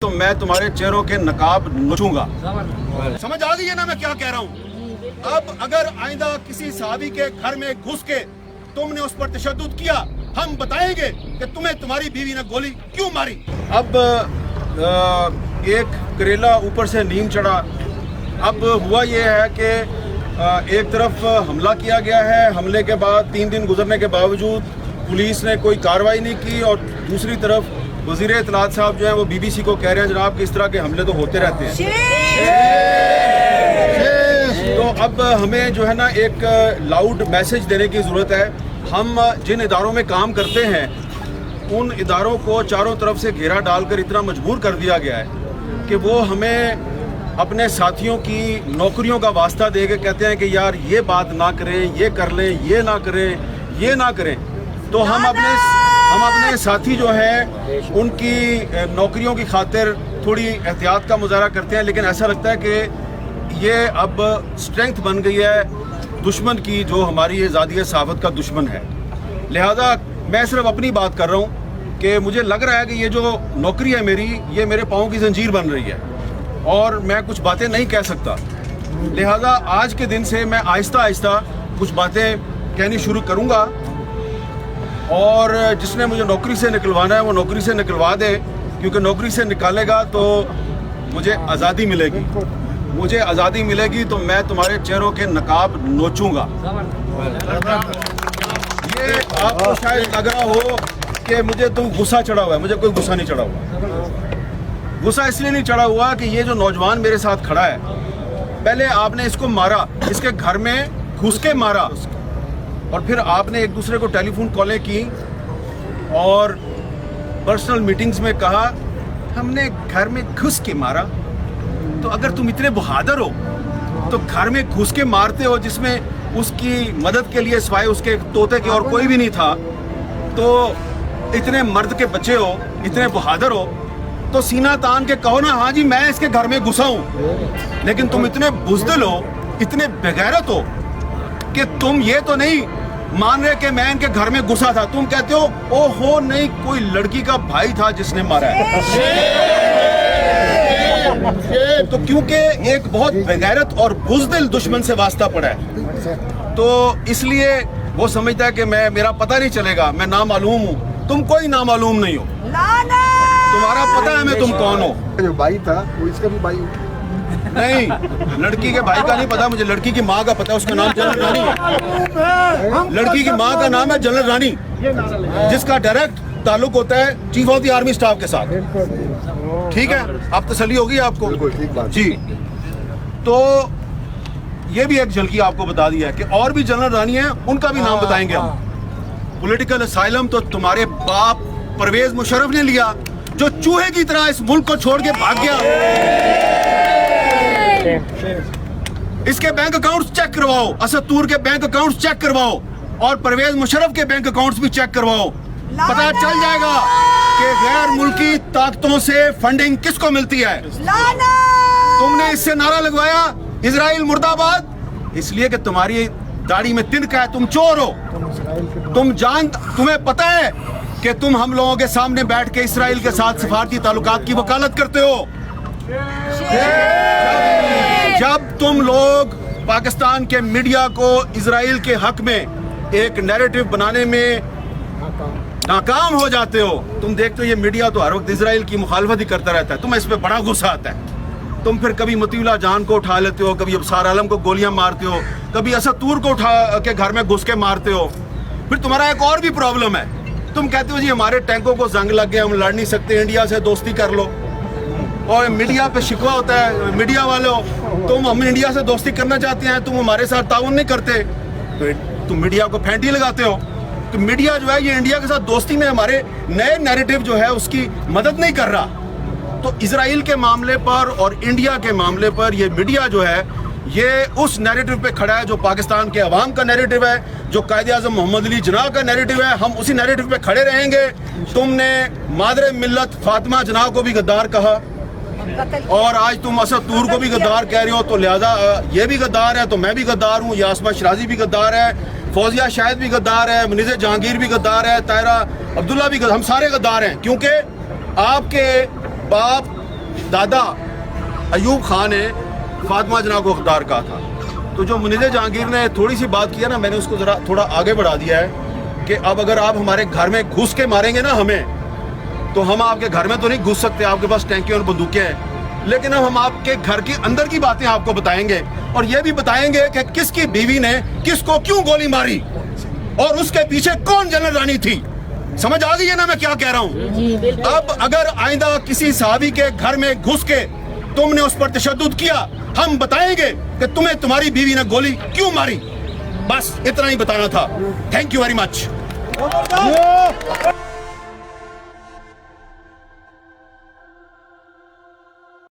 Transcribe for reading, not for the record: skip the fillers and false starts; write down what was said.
تو मैं तुम्हारे चेहरों के नकाब नोचूंगा। समझ आ गई है ना मैं क्या कह रहा हूँ? अब अगर आइंदा किसी सहाबी के घर में घुस के तुमने उस पर तशद्दुद किया, हम बताएंगे कि तुम्हें तुम्हारी बीवी ने गोली क्यों मारी। अब एक करेला ऊपर से नीम चढ़ा। अब हुआ ये है कि एक तरफ हमला किया गया है, हमले के बाद 3 दिन गुजरने के बावजूद पुलिस ने कोई कार्रवाई नहीं की, और दूसरी तरफ वज़ीर इत्तलात साहब जो हैं वो BBC को कह रहे हैं जनाब कि इस तरह के हमले तो होते रहते हैं। तो अब हमें जो है ना एक लाउड मैसेज देने की ज़रूरत है। हम जिन इदारों में काम करते हैं उन इदारों को चारों तरफ से घेरा डालकर इतना मजबूर कर दिया गया है कि वो हमें अपने साथियों की नौकरियों का वास्ता दे के कहते हैं कि यार ये बात ना करें, ये कर लें, ये ना करें, ये ना करें। तो हम अपने साथी जो हैं उनकी नौकरियों की खातिर थोड़ी एहतियात का मुजाहरा करते हैं, लेकिन ऐसा लगता है कि ये अब स्ट्रेंथ बन गई है दुश्मन की, जो हमारी आज़ादी सहाफ़त का दुश्मन है। लिहाजा मैं सिर्फ अपनी बात कर रहा हूँ कि मुझे लग रहा है कि ये जो नौकरी है मेरी, ये मेरे पाँव की जंजीर बन रही है और मैं कुछ बातें नहीं कह सकता। लिहाजा आज के दिन से मैं आहिस्ता आहिस्ता कुछ बातें कहनी शुरू करूँगा, और जिसने मुझे नौकरी से निकलवाना है वो नौकरी से निकलवा दे, क्योंकि नौकरी से निकालेगा तो मुझे आज़ादी मिलेगी। मुझे आज़ादी मिलेगी तो मैं तुम्हारे चेहरों के नकाब नोचूंगा। ये आपको शायद लग रहा हो कि मुझे तुम गुस्सा चढ़ा हुआ है, मुझे कोई गुस्सा नहीं चढ़ा हुआ। गुस्सा इसलिए नहीं चढ़ा हुआ कि ये जो नौजवान मेरे साथ खड़ा है, पहले आपने इसको मारा, इसके घर में घुस के मारा, और फिर आपने एक दूसरे को टेलीफोन कॉलें की और पर्सनल मीटिंग्स में कहा हमने घर में घुस के मारा। तो अगर तुम इतने बहादुर हो तो घर में घुस के मारते हो जिसमें उसकी मदद के लिए सिवाय उसके तोते के और कोई भी नहीं था, तो इतने मर्द के बच्चे हो, इतने बहादुर हो, तो सीना तान के कहो ना हाँ जी मैं इसके घर में घुसा हूँ। लेकिन तुम इतने बुज़दिल हो, इतने बेगैरत हो कि तुम ये तो नहीं मान रहे कि मैं इनके घर में घुसा था, तुम कहते हो ओहो नहीं कोई लड़की का भाई था जिसने मारा है। तो क्योंकि एक बहुत बेगैरत और बुज़दिल दुश्मन से वास्ता पड़ा है, तो इसलिए वो समझता है कि मेरा पता नहीं चलेगा, मैं नामालूम हूँ। तुम कोई नामालूम नहीं हो, तुम्हारा पता है मैं तुम कौन हो। जो भाई था वो इसका भी भाई नहीं, लड़की के भाई का नहीं पता मुझे, लड़की की माँ का पता है, उसका नाम जनरल रानी है। लड़की की माँ का नाम है जनरल रानी, जिसका डायरेक्ट ताल्लुक होता है chief of the army staff के साथ। ठीक है, आप तसल्ली होगी आपको जी। तो ये भी एक झलकी आपको बता दिया है कि और भी जनरल रानी है, उनका भी नाम बताएंगे हम। पॉलिटिकल असाइलम तो तुम्हारे बाप परवेज मुशर्रफ ने लिया, जो चूहे की तरह इस मुल्क को छोड़ के भाग गया। इसके बैंक अकाउंट्स चेक करवाओ, असद तूर के बैंक अकाउंट्स चेक करवाओ, और परवेज मुशर्रफ के बैंक अकाउंट्स भी चेक करवाओ। पता चल जाएगा कि गैर मुल्की ताकतों से फंडिंग किसको मिलती है। तुमने इससे नारा लगवाया इजराइल मुर्दाबाद, इसलिए कि तुम्हारी दाढ़ी में तिनका है, तुम चोर हो। तुम्हें पता है कि तुम हम लोगों के सामने बैठ के इसराइल के साथ सफारती ताल्लुकात की वकालत करते हो। जब तुम लोग पाकिस्तान के मीडिया को इजराइल के हक में एक नैरेटिव बनाने में नाकाम हो जाते हो, तुम देखते हो ये मीडिया तो हर वक्त इजराइल की मुखालफत ही करता रहता है, तुम्हें इस पे बड़ा गुस्सा आता है। तुम फिर कभी मतीउल्लाह जान को उठा लेते हो, कभी अबसार आलम को गोलियां मारते हो, कभी असद तूर को उठा के घर में घुस के मारते हो। फिर तुम्हारा एक और भी प्रॉब्लम है, तुम कहते हो जी हमारे टैंकों को जंग लग गया, हम लड़ नहीं सकते, इंडिया से दोस्ती कर लो। और मीडिया पे शिकवा होता है, मीडिया वालों तुम हम इंडिया से दोस्ती करना चाहते हैं, तुम हमारे साथ ताउन नहीं करते, तो तुम मीडिया को फेंटी लगाते हो। तो मीडिया जो है ये इंडिया के साथ दोस्ती में हमारे नए नैरेटिव जो है उसकी मदद नहीं कर रहा। तो इजराइल के मामले पर और इंडिया के मामले पर ये मीडिया जो है ये उस नैरेटिव पे खड़ा है जो पाकिस्तान के अवाम का नैरेटिव है, जो कायदे आज़म मोहम्मद अली जिन्ना का नैरेटिव है। हम उसी नैरेटिव पे खड़े रहेंगे। तुमने मादरे मिल्लत फातिमा जिन्ना को भी गद्दार कहा, और आज तुम असद तूर को भी गद्दार कह रहे हो, तो लिहाजा ये भी गद्दार है तो मैं भी गद्दार हूँ, यास्मा शराजी भी गद्दार है, फौजिया शाहिद भी गद्दार है, मुनीज़ जहांगीर भी गद्दार है, तायरा अब्दुल्ला भी हम सारे गद्दार हैं, क्योंकि आपके बाप दादा अयूब खान ने फातिमा जना को गद्दार कहा था, तो जो मुनीर जहांगीर ने थोड़ी सी बात किया ना, मैंने उसको ज़रा थोड़ा आगे बढ़ा दिया है कि अब अगर आप हमारे घर में घुस के मारेंगे ना हमें, तो हम आपके घर में तो नहीं घुस सकते, आपके पास टैंकी और बंदूकें हैं, लेकिन अब हम आपके घर की अंदर की बातें आपको बताएंगे और ये भी बताएंगे कि किसकी बीवी ने किसको क्यों गोली मारी और उसके पीछे कौन जनरल रानी थी। समझ आ गई है ना मैं क्या कह रहा हूँ? अब अगर आइंदा किसी सहाबी के घर में घुस के तुमने उस पर तशद्दुद किया, हम बताएंगे कि तुम्हें तुम्हारी बीवी ने गोली क्यों मारी। बस इतना ही बताना था। Thank you very much.